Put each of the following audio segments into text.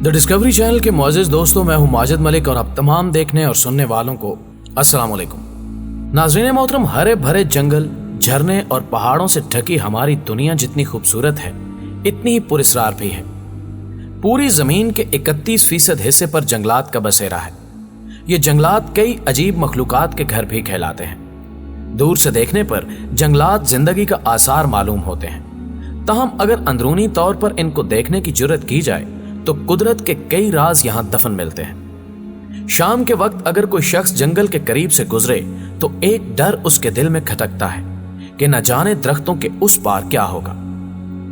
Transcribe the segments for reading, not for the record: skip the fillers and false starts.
The discovery channel के मुअज़्ज़िज़ दोस्तों, मैं हूं माजिद मलिक और आप तमाम देखने और सुनने वालों को अस्सलाम वालेकुम। नाज़रीन मोहतरम, हरे भरे जंगल, झरने और पहाड़ों से ढकी हमारी दुनिया जितनी खूबसूरत है, इतनी ही पुरस्कार भी है। पूरी जमीन के 31% हिस्से पर जंगलात का बसेरा है। ये जंगलात कई अजीब मखलूकात के घर भी कहलाते हैं। दूर से देखने पर जंगलात जिंदगी का आसार मालूम होते हैं, ताहम अगर अंदरूनी तौर पर इनको देखने की जुर्रत की जाए तो कुदरत के कई राज यहां दफन मिलते हैं। शाम के वक्त अगर कोई शख्स जंगल के करीब से गुजरे तो एक डर उसके दिल में खटकता है कि न जाने दरख्तों के उस पार क्या होगा।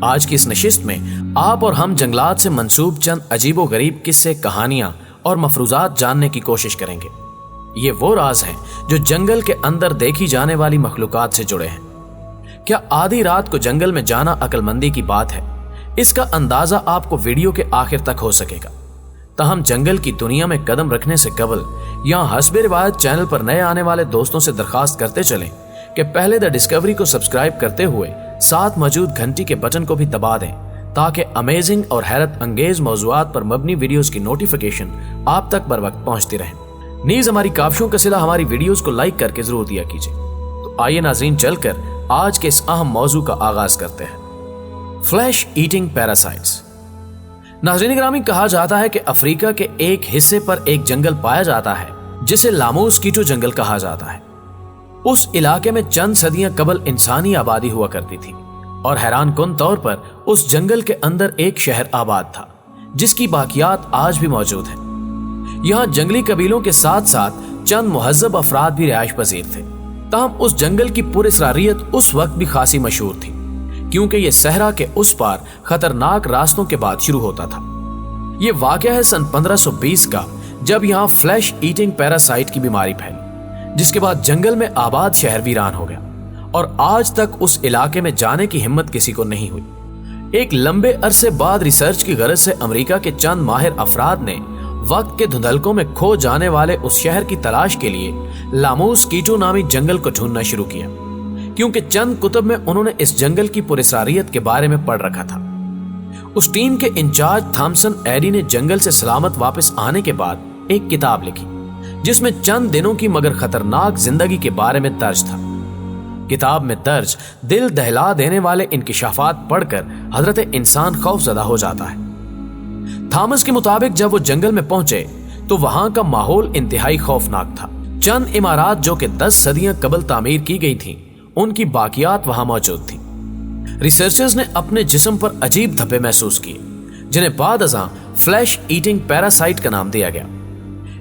आज की इस नशिस्त में आप और हम जंगलात से मंसूब चंद अजीबो गरीब किस्से, कहानियां और मफरूजात जानने की कोशिश करेंगे। ये वो राज हैं जो जंगल के अंदर देखी जाने वाली मखलूकात से जुड़े हैं। क्या आधी रात को जंगल में जाना अक्लमंदी की बात है? इसका अंदाजा आपको वीडियो के आखिर तक हो सकेगा। ताहम जंगल की दुनिया में कदम रखने से कबल यहाँ हस्बे रिवायत चैनल पर नए आने वाले दोस्तों से दरखास्त करते चलें कि पहले द डिस्कवरी को सब्सक्राइब करते हुए साथ मौजूद घंटी के बटन को भी दबा दें, ताकि अमेजिंग और हैरत अंगेज मौज़ूआत पर मबनी वीडियोस की नोटिफिकेशन आप तक बर वक्त पहुंचती रहे। नीज हमारी काफियों का सिला हमारी वीडियोस को लाइक करके जरूर दिया कीजिए। तो आइए नाज़रीन, चलकर आज के इस अहम मौजू का आगाज करते हैं। Flesh eating parasites. नाज़रीन ग्रामी, कहा जाता है कि अफ्रीका के एक हिस्से पर एक जंगल पाया जाता है जिसे लामोस्कीटो जंगल कहा जाता है। उस इलाके में चंद सदियां कबल इंसानी आबादी हुआ करती थी और हैरानकुन तौर पर उस जंगल के अंदर एक शहर आबाद था जिसकी बाकियात आज भी मौजूद है। यहाँ जंगली कबीलों के साथ साथ चंद मुहज्जब अफराद भी रिहाइश पजीर थे। ताहम उस जंगल की पुरस्रारियत उस वक्त भी खासी मशहूर थी, क्योंकि ये सहरा के उस पार खतरनाक रास्तों के बाद शुरू होता था। ये वाकया है सन 1520 का, जब यहाँ फ्लैश ईटिंग पैरासाइट की बीमारी फैली, जिसके बाद जंगल में आबाद शहर वीरान हो गया और आज तक उस इलाके में जाने की हिम्मत किसी को नहीं हुई। एक लंबे अरसे बाद रिसर्च की गरज से अमेरिका के चंद माहिर अफराद ने वक्त के धुंधलकों में खो जाने वाले उस शहर की तलाश के लिए लामोस्कीटो नामी जंगल को ढूंढना शुरू किया, क्योंकि चंद कुतब में उन्होंने इस जंगल की पुरस्रारियत के बारे में पढ़ रखा था। उस टीम के इंचार्ज थॉमसन एडी ने जंगल से सलामत वापस आने के बाद एक किताब लिखी जिसमें चंद दिनों की मगर खतरनाक जिंदगी के बारे में दर्ज था। किताब में दर्ज दिल दहला देने वाले इंकिशाफात पढ़कर हजरत इंसान खौफजदा हो जाता है। थॉमस के मुताबिक जब वो जंगल में पहुंचे तो वहां का माहौल इंतहाई खौफनाक था। चंद इमारत जो कि 10 सदियां कबल तामीर की गई थी, उनकी बाकियात वहां मौजूद थी। रिसर्चर्स ने अपने जिस्म पर अजीब धब्बे महसूस किए, जिन्हें बाद अज़ां फ्लैश ईटिंग पैरासाइट का नाम दिया गया।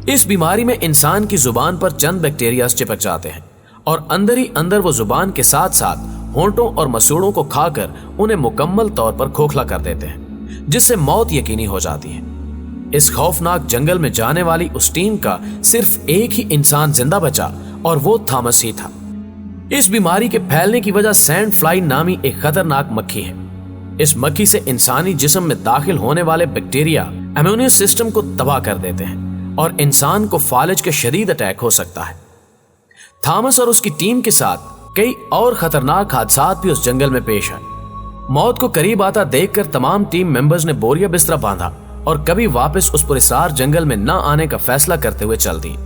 इस बीमारी में इंसान की जुबान पर चंद बैक्टीरिया चिपक जाते हैं और अंदर ही अंदर वो जुबान के साथ साथ होंठों और मसूड़ों को खाकर उन्हें मुकम्मल तौर पर खोखला कर देते हैं, जिससे मौत यकीनी हो जाती है। इस खौफनाक जंगल में जाने वाली उस टीम का सिर्फ एक ही इंसान जिंदा बचा और वो थॉमस ही था। इस बीमारी के फैलने की वजह सैंड फ्लाई नामी एक खतरनाक मक्खी है। इस मक्खी से इंसानी जिस्म में दाखिल होने वाले बैक्टीरिया इम्यून सिस्टम को तबाह कर देते हैं और इंसान को फालिज के शदीद अटैक हो सकता है। थॉमस और उसकी टीम के साथ कई और खतरनाक हादसात भी उस जंगल में पेश आए। मौत को करीब आता देखकर तमाम टीम मेंबर्स ने बोरिया बिस्तरा बांधा और कभी वापस उस पुरस्कार जंगल में न आने का फैसला करते हुए चल दिए।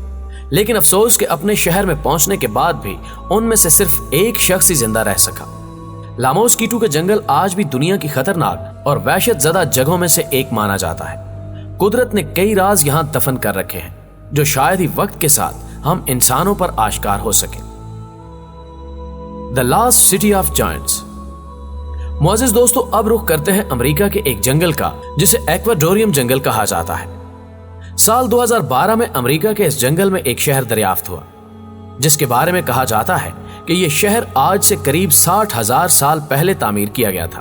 लेकिन अफसोस के अपने शहर में पहुंचने के बाद भी उनमें से सिर्फ एक शख्स ही जिंदा रह सका। लामोस्कीटो के जंगल आज भी दुनिया की खतरनाक और वहशत ज़दा जगहों में से एक माना जाता है। कुदरत ने कई राज यहां दफन कर रखे हैं जो शायद ही वक्त के साथ हम इंसानों पर आश्कार हो सके। The last city of giants. मुअज़्ज़िज़ दोस्तों, अब रुख करते हैं अमेरिका के एक जंगल का जिसे एक्वाडोरियम जंगल कहा जाता है। साल 2012 में अमेरिका के इस जंगल में एक शहर दरियाफ्त हुआ, जिसके बारे में कहा जाता है कि यह शहर आज से करीब 60,000 साल पहले तामीर किया गया था।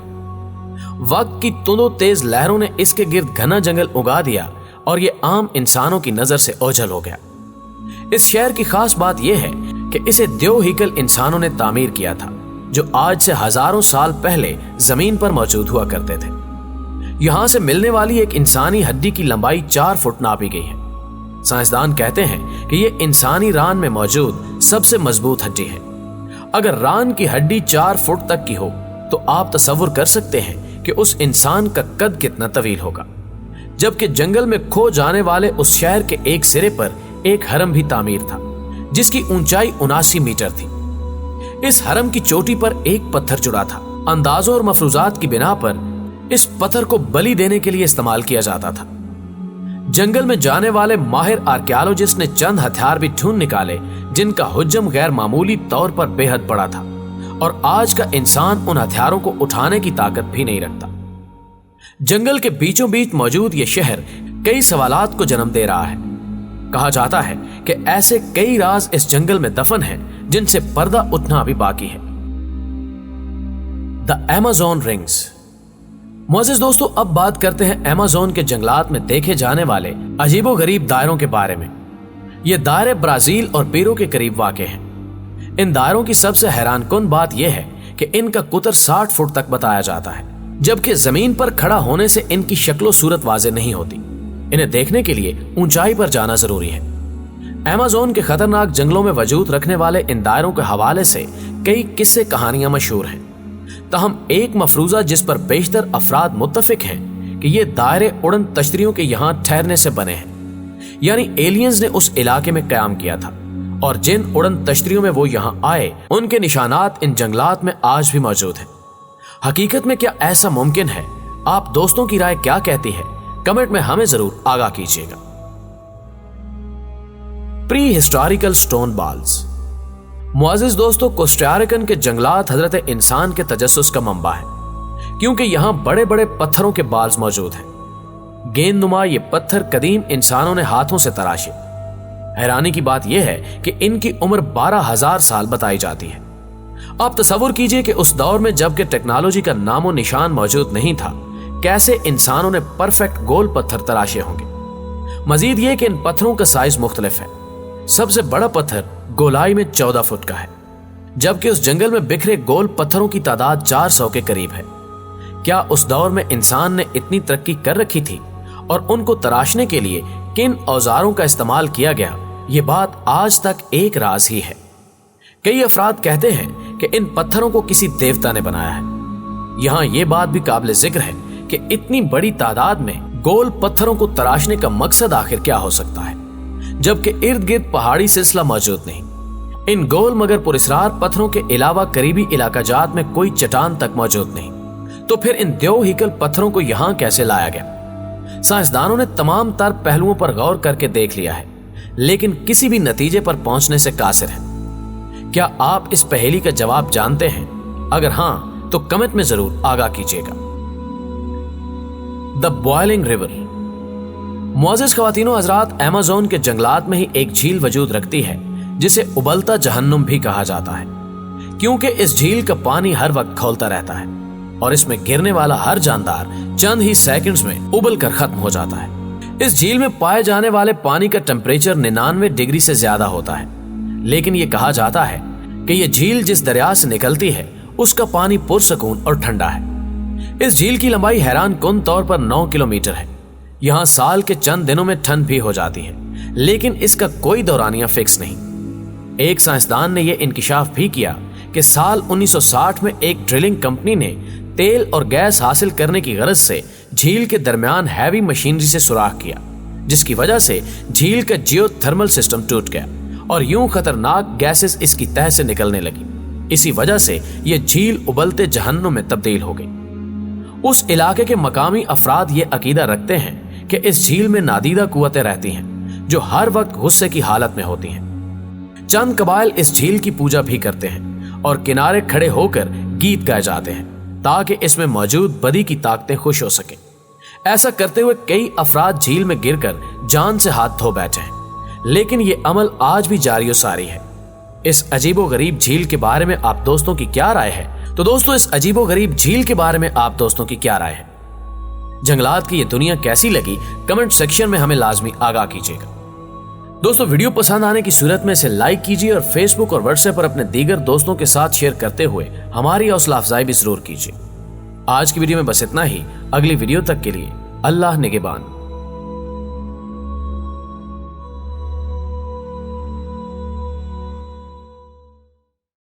वक्त की तुंदो तेज लहरों ने इसके गिर्द घना जंगल उगा दिया और यह आम इंसानों की नजर से ओझल हो गया। इस शहर की खास बात यह है कि इसे द्योहीकल इंसानों ने तामीर किया था, जो आज से हजारों साल पहले जमीन पर मौजूद हुआ करते थे। यहां से मिलने वाली एक इंसानी हड्डी की लंबाई 4 फुट नापी गई है। साइंसदान कहते हैं कि यह इंसानी रान में मौजूद सबसे मजबूत हड्डी है। अगर रान की हड्डी 4 फुट तक की हो तो आप तसव्वुर कर सकते हैं कि उस इंसान का कद कितना तवील होगा। जबकि जंगल में खो जाने वाले उस शहर के एक सिरे पर एक हरम भी तामीर था, जिसकी ऊंचाई 79 मीटर थी। इस हरम की चोटी पर एक पत्थर जुड़ा था। अंदाजों और मफरूजात की बिना पर इस पत्थर को बलि देने के लिए इस्तेमाल किया जाता था। जंगल में जाने वाले माहिर आर्कियोलॉजिस्ट ने चंद हथियार भी ढूंढ निकाले जिनका हुज्जम गैर मामूली तौर पर बेहद बड़ा था, और आज का इंसान उन हथियारों को उठाने की ताकत भी नहीं रखता। जंगल के बीचों बीच मौजूद यह शहर कई सवालात को जन्म दे रहा है। कहा जाता है कि ऐसे कई राज इस जंगल में दफन हैं जिनसे पर्दा उठना अभी बाकी है। The Amazon rings. मोअज़्ज़िज़ दोस्तों, अब बात करते हैं अमेज़न के जंगलात में देखे जाने वाले अजीबोगरीब दायरों के बारे में। ये दायरे ब्राजील और पेरू के करीब वाक़ हैं। इन दायरों की सबसे हैरानकुन बात यह है कि इनका कुतर 60 फुट तक बताया जाता है, जबकि जमीन पर खड़ा होने से इनकी शक्लो सूरत वाज़ेह नहीं होती। इन्हें देखने के लिए ऊंचाई पर जाना जरूरी है। अमेज़न के खतरनाक जंगलों में वजूद रखने वाले इन दायरों के हवाले से कई किस्से कहानियां मशहूर हैं। तहम एक मफरूजा जिस पर बेशतर अफराद मुत्तफिक हैं कि ये दायरे उड़न तश्तरियों के यहाँ ठहरने से बने हैं, यानी एलियंस ने उस इलाके में कयाम किया था, और जिन उड़न तश्तरियों में वो यहाँ आए उनके निशानात इन जंगलात में आज भी मौजूद हैं। हकीकत में क्या ऐसा मुमकिन है? आप दोस्तों की राय क्या कहती है? कमेंट में हमें जरूर आगाह कीजिएगा। Pre historical stone balls. मुअज़्ज़िज़ दोस्तों, कोस्टारिकन के जंगलात हजरत इंसान के तजस्सुस का मंबा है, क्योंकि यहां बड़े बड़े पत्थरों के बाल्स मौजूद हैं। गेंदनुमा ये पत्थर कदीम इंसानों ने हाथों से तराशे। हैरानी की बात यह है कि इनकी उम्र 12,000 साल बताई जाती है। आप तसव्वुर कीजिए कि उस दौर में जबकि टेक्नोलॉजी का नामो निशान मौजूद नहीं था, कैसे इंसानों ने परफेक्ट गोल पत्थर तराशे होंगे। मजीद ये कि इन पत्थरों का साइज मुख्तलिफ है। सबसे बड़ा पत्थर गोलाई में 14 फुट का है, जबकि उस जंगल में बिखरे गोल पत्थरों की तादाद 400 के करीब है। क्या उस दौर में इंसान ने इतनी तरक्की कर रखी थी और उनको तराशने के लिए किन औजारों का इस्तेमाल किया गया, ये बात आज तक एक राज ही है। कई अफराद कहते हैं कि इन पत्थरों को किसी देवता ने बनाया है। यहाँ ये बात भी काबिल जिक्र है कि इतनी बड़ी तादाद में गोल पत्थरों को तराशने का मकसद आखिर क्या हो सकता है, जबकि इर्द गिर्द पहाड़ी सिलसिला मौजूद नहीं। इन गोल मगर पुरस्रार पत्थरों के अलावा करीबी इलाकाजात में कोई चट्टान तक मौजूद नहीं, तो फिर इन देवहीकल पत्थरों को यहाँ कैसे लाया गया? साइंसदानों ने तमाम तर पहलुओं पर गौर करके देख लिया है, लेकिन किसी भी नतीजे पर पहुंचने से कासिर है। क्या आप इस पहेली का जवाब जानते हैं? अगर हां तो कमेंट में जरूर आगाह कीजिएगा। The boiling river. मुअज़्ज़िज़ ख़वातीनो हज़रात, अमेज़न के जंगलात में ही एक झील वजूद रखती है जिसे उबलता जहन्नुम भी कहा जाता है, क्योंकि इस झील का पानी हर वक्त खौलता रहता है और इसमें गिरने वाला हर जानदार चंद ही सेकंड्स में उबल कर खत्म हो जाता है। इस झील में पाए जाने वाले पानी का टेम्परेचर 99 डिग्री से ज्यादा होता है, लेकिन यह कहा जाता है कि यह झील जिस दरिया से निकलती है उसका पानी पुरसकून और ठंडा है। इस झील की लंबाई हैरान कुन तौर पर 9 किलोमीटर है। यहाँ साल के चंद दिनों में ठंड भी हो जाती है, लेकिन इसका कोई दौरानिया फिक्स नहीं। एक साइंसदान ने यह इंकिशाफ भी किया कि साल 1960 में एक ड्रिलिंग कंपनी ने तेल और गैस हासिल करने की गरज से झील के दरमियान हैवी मशीनरी से सुराख किया, जिसकी वजह से झील का जियोथर्मल सिस्टम टूट गया और यूं खतरनाक गैसेस इसकी तह से निकलने लगी। इसी वजह से यह झील उबलते जहन्नुम में तब्दील हो गई। उस इलाके के मकामी अफराद ये अकीदा रखते हैं कि इस झील में नादीदा कुव्वतें रहती हैं जो हर वक्त गुस्से की हालत में होती हैं। चंद कबाइल इस झील की पूजा भी करते हैं और किनारे खड़े होकर गीत गाए जाते हैं ताकि इसमें मौजूद बदी की ताकतें खुश हो सके। ऐसा करते हुए कई अफराद झील में गिरकर जान से हाथ धो बैठे हैं, लेकिन ये अमल आज भी जारी सारी है। इस अजीबोगरीब झील के बारे में आप दोस्तों की क्या राय है? तो दोस्तों, इस अजीबोगरीब झील के बारे में आप दोस्तों की क्या राय है? जंगलात की ये दुनिया कैसी लगी कमेंट सेक्शन में हमें लाजमी आगाह कीजिएगा। दोस्तों, वीडियो पसंद आने की सूरत में इसे लाइक कीजिए और फेसबुक और व्हाट्सएप पर अपने दीगर दोस्तों के साथ शेयर करते हुए हमारी हौसला अफजाई भी जरूर कीजिए। आज की वीडियो में बस इतना ही। अगली वीडियो तक के लिए अल्लाह निगहबान।